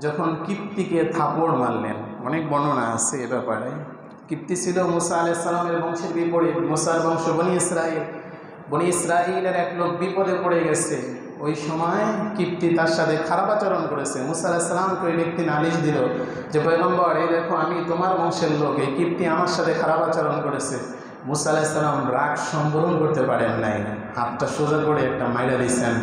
যখন কিপ্তিকে থাপড় মারলেন, অনেক বর্ণনা আছে এ ব্যাপারে। কিপ্তি ছিল মুসা আলাইহিস সালামের বংশের বিপরীত। মুসার বংশ বনি ইসরাইল, বনি ইসরাইলের এক লোক বিপদে পড়ে গেছে। ওই সময় কিপ্তি তার সাথে খারাপ আচরণ করেছে। মুসা আলাইহিস সালামকে ওই ব্যক্তি নালিশ দিল যে পয়গম্বর, এই দেখো আমি তোমার বংশের লোক, এই কিপ্তি আমার সাথে খারাপ আচরণ করেছে। মুসা আলাইহিস সালাম রাগ সম্বরণ করতে পারেন নাই, হাতটা সোজা করে একটা মাইরা দিয়েছেন।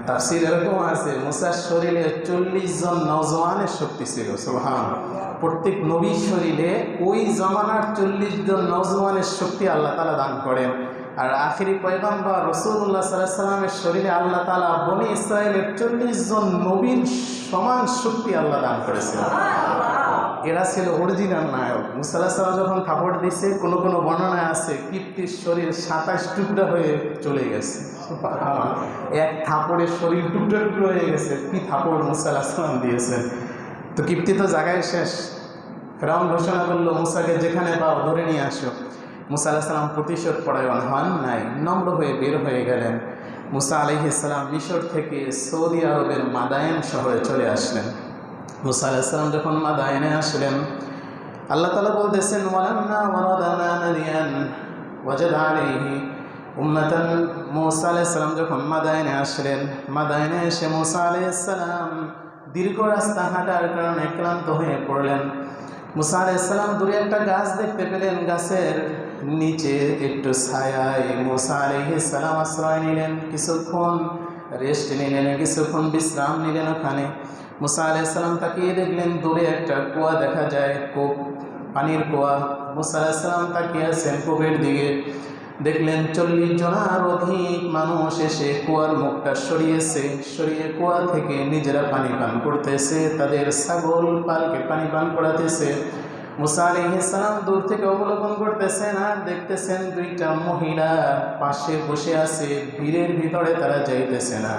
তাফসীর এরকম আছে, মুসার শরীরে 40 জন নওজওয়ানের শক্তি ছিল। সুবহানাল্লাহ। প্রত্যেক নবীর শরীরে ওই জমানার 40 জন নওজওয়ানের শক্তি আল্লাহ তাআলা দান করেন। আর আখিরি পয়গম্বর রাসূলুল্লাহ সাল্লাল্লাহু আলাইহি ওয়াসাল্লামের শরীরে আল্লাহ তাআলা বনি ইসরাইলের 40 জন নবীর সমান শক্তি আল্লাহ দান করেছেন। এরা ছিল অরিজিনাল নায়ক। মুসা আলাইহিস সালাম যখন থাপড় দিয়েছে, কোনো কোনো বর্ণনায় আছে কিপ্তির শরীর 27 টুকরা হয়ে চলে গেছে। এক থাপড়ের শরীর টুকরো টুকরো হয়ে গেছে। কি থাপড় মুসা আলাইহিস সালাম দিয়েছেন! তো কিপ্তি তো জায়গায় শেষ। ফেরাউন ঘোষণা করলো, মুসাকে যেখানে পাও ধরে নিয়ে আসো। মুসা আলাইহিস সালাম প্রতিশোধ পরায়ণ হন নাই, নম্র হয়ে বের হয়ে গেলেন। মুসা আলাইহিস সালাম মিশর থেকে সৌদি আরবের মাদায়েন শহরে চলে আসলেন। মুসা আলাইহিস সালাম যখন মাদায়েনে আসলেন, আল্লাহ তাআলা বলতেছেন, ওয়ালাম্মা ওয়ারাদা মাদিয়ান ওয়াজাদা আলাইহি উম্মাতান। মুসা আলাইহিস সালাম যখন মাদায়েনে আসলেন, মাদায়েনে এসে মুসা আলাইহিস সালাম দীর্ঘ রাস্তা হাঁটার কারণে ক্লান্ত হয়ে পড়লেন। মুসা আলাইহিস সালাম দূরে একটা গাছ দেখতে পেলেন, গাছের নিচে একটু ছায়ায় মুসা আলাইহিস সালাম আশ্রয় নিলেন, কিছুক্ষণ রেস্ট নিলেন, কিছুক্ষণ বিশ্রাম নিলেন ওখানে। মুসা আলাইহিস সালাম তাকিয়ে দেখলেন দূরে একটা কুয়া দেখা যায়, কূপ, পানির কুয়া। মুসা আলাইহিস সালাম তাকিয়ে আছেন কূপের দিকে, দেখলেন 40 জনের অধিক মানুষ এসে কুয়ার মুখটা সরিয়ে কুয়া থেকে নিজেরা পানি পান করতেছে, তাদের ছাগল পালকে পানি পান করাতেছে। মুসা আলাইহিস সালাম দূর থেকে অবলোকন করতেছেন আর দেখতেছেন দুইটা মহিলা পাশে বসে আছে, ভিড়ের ভিতরে তারা যাইতেছে না।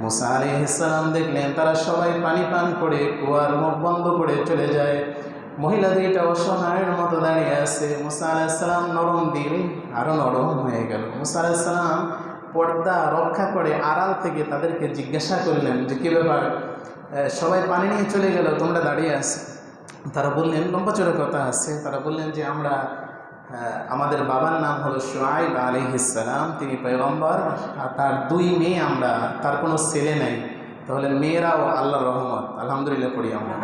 মুসা আলাইহিস সালাম দেখলেন তারা সবাই পানি পান করে কুয়ার মুখ বন্ধ করে চলে যায়। মহিলা দুইটা অসহায়ের মতো দাঁড়িয়ে আছে। মুসা আলাইহিস সালাম নরম দিল আরো নরম হয়ে গেল। মুসা আলাইহিস সালাম পর্দা রক্ষা করে আড়াল থেকে তাদেরকে জিজ্ঞাসা করলেন যে কি ব্যাপার, সবাই পানি নিয়ে চলে গেল, তোমরা দাঁড়িয়ে আছো? তারা বললেন, লম্বা চড়া কথা আছে, তারা বললেন যে আমরা আমাদের বাবার নাম হলো শুআইব আলাইহিস সালাম, তিনি পয়গম্বর, আর তার 2 মেয়ে আমরা, তার কোনো ছেলে নাই। তাহলে মেয়েরাও আল্লাহর রহমত, আলহামদুলিল্লাহ পড়ি আমরা।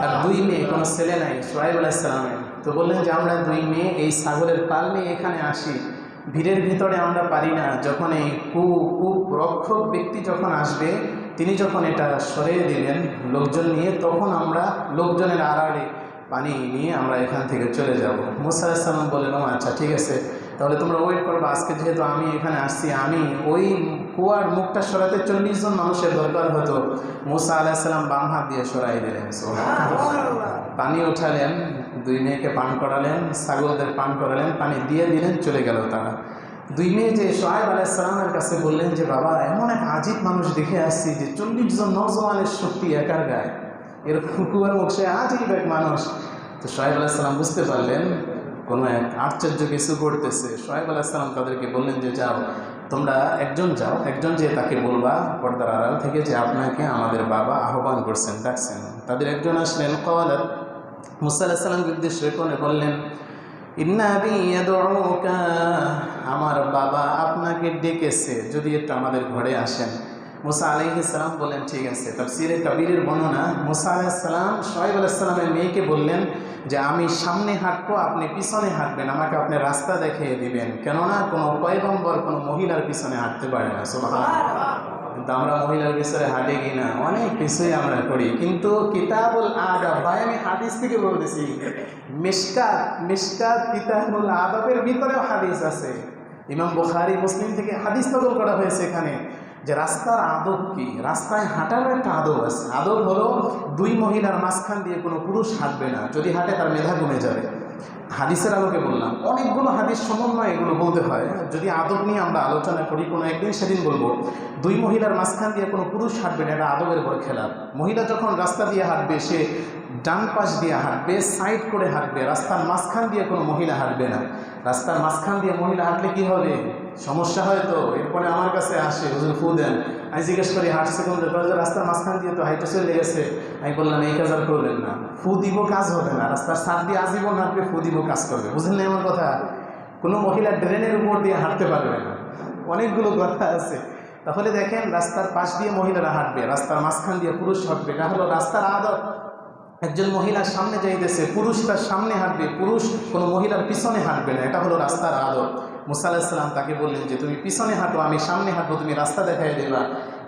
তার 2 মেয়ে, কোনো ছেলে নাই শুআইব আলাইহিস সালামের। তো বললেন যে আমরা 2 মেয়ে এই ছাগলের পাল নিয়ে এখানে আসি, ভিড়ের ভিতরে আমরা পারি না। যখন এই কূপ রক্ষক ব্যক্তি যখন আসবে, তিনি যখন এটা সরিয়ে দিলেন লোকজন নিয়ে, তখন আমরা লোকজনের আড়ালে পানি নিয়ে আমরা এখান থেকে চলে যাব। মুসা আলাইহিস সালাম বললেন, ও আচ্ছা ঠিক আছে, তাহলে তোমরা ওয়েট করবে, আজকে যেহেতু আমি এখানে আসছি, আমি ওই কুয়ার মুখটা সরাতে 40 জন মানুষের দরকার হতো। মুসা আলাইহিস সালাম বাম হাত দিয়ে সরাই দিলেন, পানি উঠালেন, 2 মেয়েকে পান করালেন, ছাগলদের পান করালেন, পানি দিয়ে দিলেন, চলে গেল তারা। 2 মেয়ে যে শুআইব আলাইহিস সালামের কাছে বললেন যে বাবা, এমন এক আজীব মানুষ দেখে আসছি যে 40 জন নওজওয়ানের শক্তি একার গায়ে, এরকম কুয়ার মুখ, সে আজীব এক মানুষ। তো শুআইব আলাইহিস সালাম বুঝতে পারলেন কোনো এক আশ্চর্য কিছু ঘটতেছে। শুআইব আলাইহিস সালাম তাদেরকে বললেন যে যাও, তোমরা একজন যে তাকে বলবা পর্দার আড়াল থেকে যে আপনাকে আমাদের বাবা আহ্বান করছেন, ডাকছেন। তাদের একজন আসলেন, ক্বালাত, মুসা আলাইহিস সালামকে উদ্দেশ্য করে বললেন, ইন্না আবী ইয়াদউকা, আমার বাবা আপনাকে ডেকেছে, যদি একটু আমাদের ঘরে আসেন। মুসা আলাইহিস সালাম বললেন ঠিক আছে। তাফসীরে কাবীরের বর্ণনা, মুসা আলাইহিস সালাম শুআইব আলাইহিস সালামের মেয়েকে বললেন যে আমি সামনে হাঁটবো, আপনি পিছনে হাঁটবেন, আমাকে আপনি রাস্তা দেখিয়ে দিবেন, কেননা কোনো পয়গম্বর কোনো মহিলার পিছনে হাঁটতে পারে না। সুবহানাল্লাহ। কিন্তু আমরা মহিলার পিছনে হাঁটে কিনা, অনেক কিছুই আমরা করি। কিন্তু কিতাবুল আদাব, ভাই আমি হাদিস থেকে বলতেছি, মিশকাত কিতাবুল আদাবের ভিতরেও হাদিস আছে। ইমাম বুখারী মুসলিম থেকে হাদিস নকল করা হয়েছে এখানে, যে রাস্তার আদব কি, রাস্তায় হাঁটারও একটা আদব আছে। আদব হলো 2 মহিলার মাঝখান দিয়ে কোনো পুরুষ হাঁটবে না, যদি হাঁটে তার মেধা কমে যাবে। হাদিসের আলোকে বললাম, অনেকগুলো হাদিস সমন্বয় এগুলো বলতে হয়। যদি আদব নিয়ে আমরা আলোচনা করি কোনো একদিন, সেদিন বলবো 2 মহিলার মাঝখান দিয়ে কোনো পুরুষ হাঁটবে না, এটা আদবের উপর খেলাপ। মহিলা যখন রাস্তা দিয়ে হাঁটবে, সে ডান পাশ দিয়ে হাঁটবে, সাইড করে হাঁটবে, রাস্তার মাঝখান দিয়ে কোনো মহিলা হাঁটবে না। রাস্তার মাঝখান দিয়ে মহিলা হাঁটলে কি হবে, সমস্যা হয়। তো এরপরে আমার কাছে আসে, হুজুর ফু দেন, আমি জিজ্ঞেস করি হাঁটছে কোন, রাস্তার মাঝখান দিয়ে তো হাইটে চলে গেছে। আমি বললাম এই কাজ আর করবেন না, ফু দিব কাজ হবে না, রাস্তার সার দিয়ে আজীবন হাঁটবে, ফু দিব কাজ করবে। বুঝলেন না আমার কথা? কোনো মহিলা ড্রেনের উপর দিয়ে হাঁটতে পারবে না, অনেকগুলো কথা আছে। তাহলে দেখেন, রাস্তার পাশ দিয়ে মহিলারা হাঁটবে, রাস্তার মাঝখান দিয়ে পুরুষ হাঁটবে, এটা হলো রাস্তার আদব। একজন মহিলার সামনে যাইতেছে, পুরুষ তার সামনে হাঁটবে, পুরুষ কোনো মহিলার পিছনে হাঁটবে না, এটা হলো রাস্তার আদব। মুসা আলাইহিস সালাম তাকে বললেন যে তুমি পিছনে হাঁটো, আমি সামনে হাঁটবো, তুমি রাস্তা দেখাই দেবা,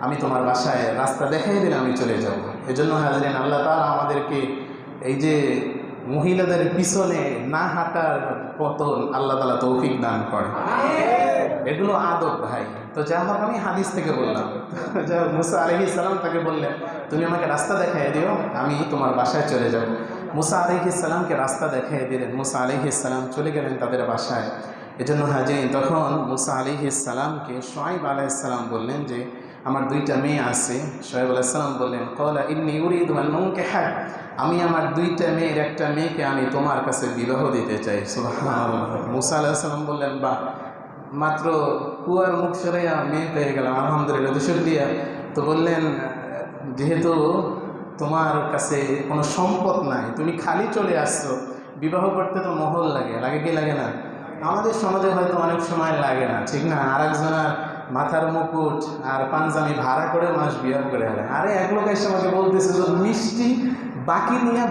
আমি তোমার বাসায় রাস্তা দেখাই দিলে আমি চলে যাব। এজন্য হাজরিন, আল্লাহ তাআলা আমাদেরকে এই যে মহিলাদের পিছনে না হাঁটার পতন আল্লাহ তাআলা তৌফিক দান করে। এগুলো আদব ভাই। তো যা হোক, আমি হাদিস থেকে বললাম। যা হোক, মুসা আলাইহিস সালাম তাকে বললেন তুমি আমাকে রাস্তা দেখাই দিও, আমি তোমার বাসায় চলে যাব। মুসা আলাইহিস সালামকে রাস্তা দেখাই দিলেন, মুসা আলাইহিস সালাম চলে গেলেন তাদের বাসায়। এজন্য হাজিরিন, তখন মুসা আলাইহিস সালামকে শুআয়ব আলাইহিস সালাম বললেন যে আমার দুইটা মেয়ে আছে। শুআয়ব আলাইহিস সালাম বললেন ক্বালা ইন্নী উরিদু আন উনকিহা, আমি আমার দুইটা মেয়ের একটা মেয়েকে আমি তোমার কাছে বিবাহ দিতে চাই। সুবহানাল্লাহ। মুসা আলাইহিস সালাম বললেন বাহ, মাত্র কুয়ার মুখ সরাইয়া মেয়ে পেয়ে গেলাম, আলহামদুলিল্লাহ, তো শুকরিয়া। তো বললেন যেহেতু তোমার কাছে কোনো সম্পদ নাই, তুমি খালি চলে আসছো, বিবাহ করতে তো মহল লাগে, লাগে কি লাগে না? আমাদের সমাজে হয়তো অনেক সময় লাগে না, ঠিক না? আর একজনের মাথার মুকুট আর পাঞ্জাবি ভাড়া করে মানুষ বিবাহ করে আনে। আরে এক লোক এসে আমাকে বলতেছে যে মিষ্টি বাকি নিয়ে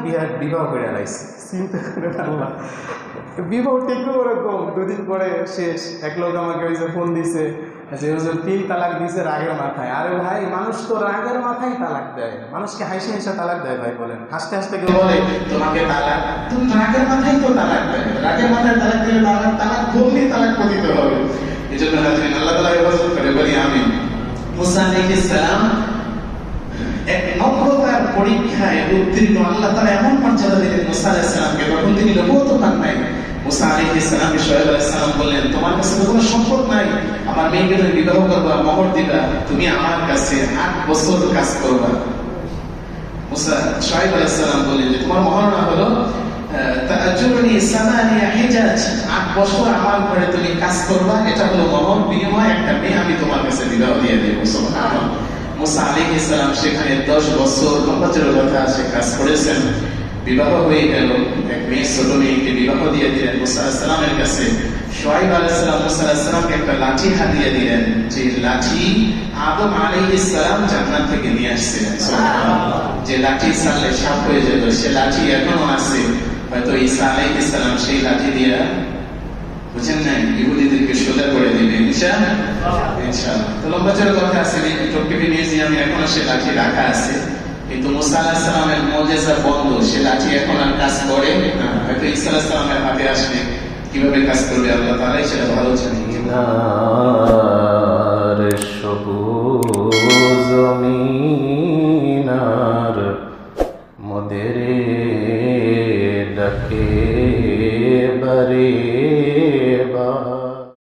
বিবাহ করে আলাইছে। চিন্তা করে আল্লাহ, বিবাহ ঠিক ওরকম, দুদিন পরে শেষ। এক লোক আমাকে ওই যে ফোন দিছে যে হুজুর 3 তালাক দিছে রাগের মাথায়। আরে ভাই, মানুষ তো রাগের মাথায় তালাক দেয়, মানুষকে হাসি হাসি তালাক দেয় ভাই। বলেন, হাসতে হাসতে কেউ বলে তোমাকে তালাক, তুমি রাগের মাথায় তো তালাক দেয়, রাগের মাথায় তালাক দিলে তালাক বললেই তালাক পতিত হবে। এই জন্য আল্লাহ তাআলা হেফাজত করে, বলি আমিন। মুসা আলাইহিস সালাম এক নম্রতার পরীক্ষায় উত্তীর্ণ, আল্লাহ তাআলা এমন মর্যাদা দিলেন মুসা আলাইহিস সালামকে, তখন তিনি নবুয়ত পান নাই। মুসা আলাইহিস সালামকে শুআয়ব আলাইহিস সালাম বললেন তোমার কাছে তো কোনো সম্পদ নাই, আমার মেয়েকে তুমি বিবাহ করবা, মোহর দিবা, তুমি আমার কাছে 8 বছর কাজ করবা। মুসা শুআয়ব আলাইহিস সালাম বললেন যে তোমার মহারণা হলো তাআজুরনি 8 হিজাজ, 8 বছর আমার ঘরে তুমি কাজ করবা, এটা হলো মোহর, বিনিময়ে একটা মেয়ে আমি তোমার কাছে বিবাহ দিয়ে দেব। সুবহানাল্লাহ। মুসা আলাইহিস সালাম সেখানে 10 বছর লম্বাচের কথা সে কাজ করেছেন, বিবাহ হয়ে গেল। এক মেয়ে, ছোট মেয়েকে বিবাহ দিয়ে দিলেন মুসা আলাইহিস সালামের কাছে। শুআয়ব আলাইহিস সালাম মুসা আলাইহিস সালামকে একটা লাঠি হাতিয়ে দিলেন, যে লাঠি আদম আলাইহিস সালাম জান্নাত থেকে নিয়ে আসছিলেন। সুবহানাল্লাহ। যে লাঠি ছাড়লে সাপ হয়ে যেত, সে লাঠি এখনো আছে। হয়তো ঈসা আলাইহিস সালাম সেই লাঠি দিয়ে, বুঝেন না, ইহুদিদেরকে সোজা করে দিবে ইনশাআল্লাহ। তো লম্বাচের কথা আছে, টপকে মিউজিয়ামে এখনো সে লাঠি রাখা আছে। কিন্তু মুসা আলাইহিস সালামের মুজিজা বন্ধ, সে লাঠি এখন আর কাজ করে না। হয়তো ঈসা আলাইহিস সালামের হাতে আসলে কিভাবে কাজ করবে আল্লাহ তাআলাই সেটা ভালো জানেন।